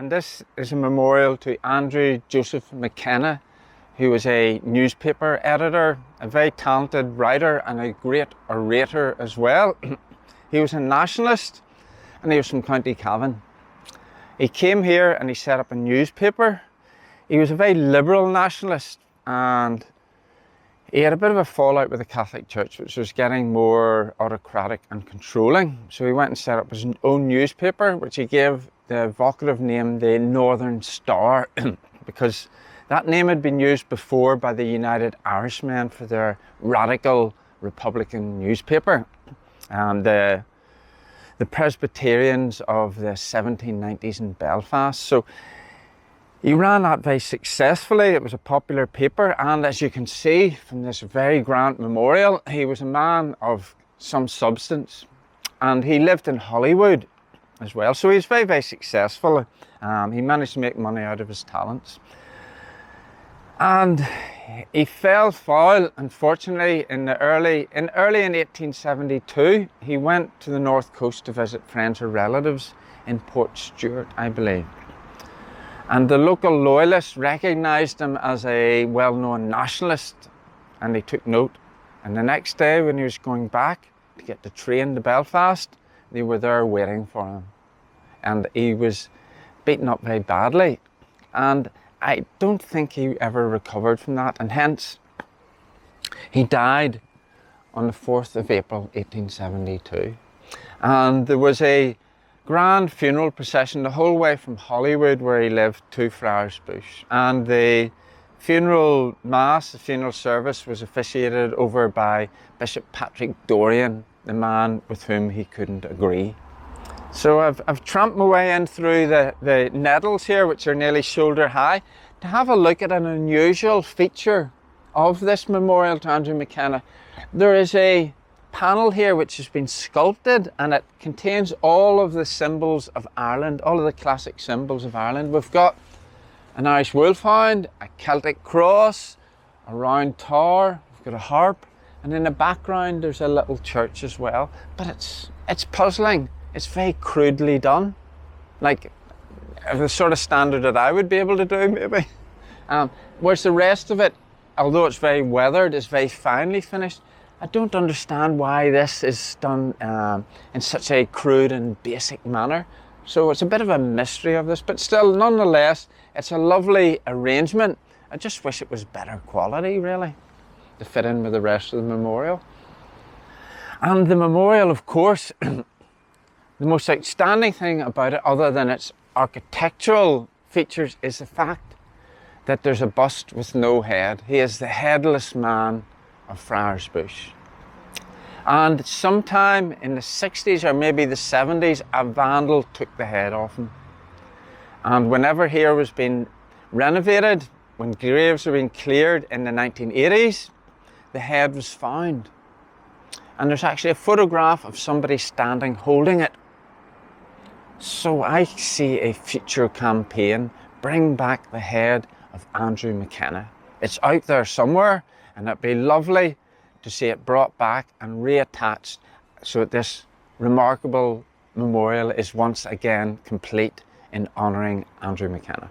and this is a memorial to Andrew Joseph McKenna, who was a newspaper editor, a very talented writer and a great orator as well. He was a nationalist and he was from County Cavan. He came here and he set up a newspaper. He was a very liberal nationalist and he had a bit of a fallout with the Catholic Church, which was getting more autocratic and controlling. So he went and set up his own newspaper, which he gave the evocative name the Northern Star, because that name had been used before by the United Irishmen for their radical Republican newspaper. The Presbyterians of the 1790s in Belfast. So he ran that very successfully. It was a popular paper, and as you can see from this very grand memorial, he was a man of some substance, and he lived in Hollywood as well. So he was very, very successful. He managed to make money out of his talents. And he fell foul, unfortunately, early in 1872. He went to the north coast to visit friends or relatives in Port Stewart, I believe. And the local loyalists recognised him as a well-known nationalist, and they took note. And the next day, when he was going back to get the train to Belfast, they were there waiting for him. And he was beaten up very badly. And I don't think he ever recovered from that, and hence he died on the 4th of April 1872. And there was a grand funeral procession the whole way from Hollywood, where he lived, to Friars Bush. And the funeral mass, the funeral service, was officiated over by Bishop Patrick Dorrian, the man with whom he couldn't agree. So I've tramped my way in through the nettles here, which are nearly shoulder high, to have a look at an unusual feature of this memorial to Andrew McKenna. There is a panel here which has been sculpted, and it contains all of the symbols of Ireland, all of the classic symbols of Ireland. We've got an Irish wolfhound, a Celtic cross, a round tower, we've got a harp, and in the background there's a little church as well. But it's puzzling. It's very crudely done, like the sort of standard that I would be able to do, maybe. Whereas the rest of it, although it's very weathered, is very finely finished. I don't understand why this is done in such a crude and basic manner. So it's a bit of a mystery of this, but still, nonetheless, it's a lovely arrangement. I just wish it was better quality, really, to fit in with the rest of the memorial. And the memorial, of course, the most outstanding thing about it, other than its architectural features, is the fact that there's a bust with no head. He is the headless man of Friars Bush. And sometime in the 60s or maybe the 70s, a vandal took the head off him. And whenever here was being renovated, when graves were being cleared in the 1980s, the head was found. And there's actually a photograph of somebody standing holding it. So I see a future campaign, bring back the head of Andrew McKenna. It's out there somewhere, and it'd be lovely to see it brought back and reattached so that this remarkable memorial is once again complete in honouring Andrew McKenna.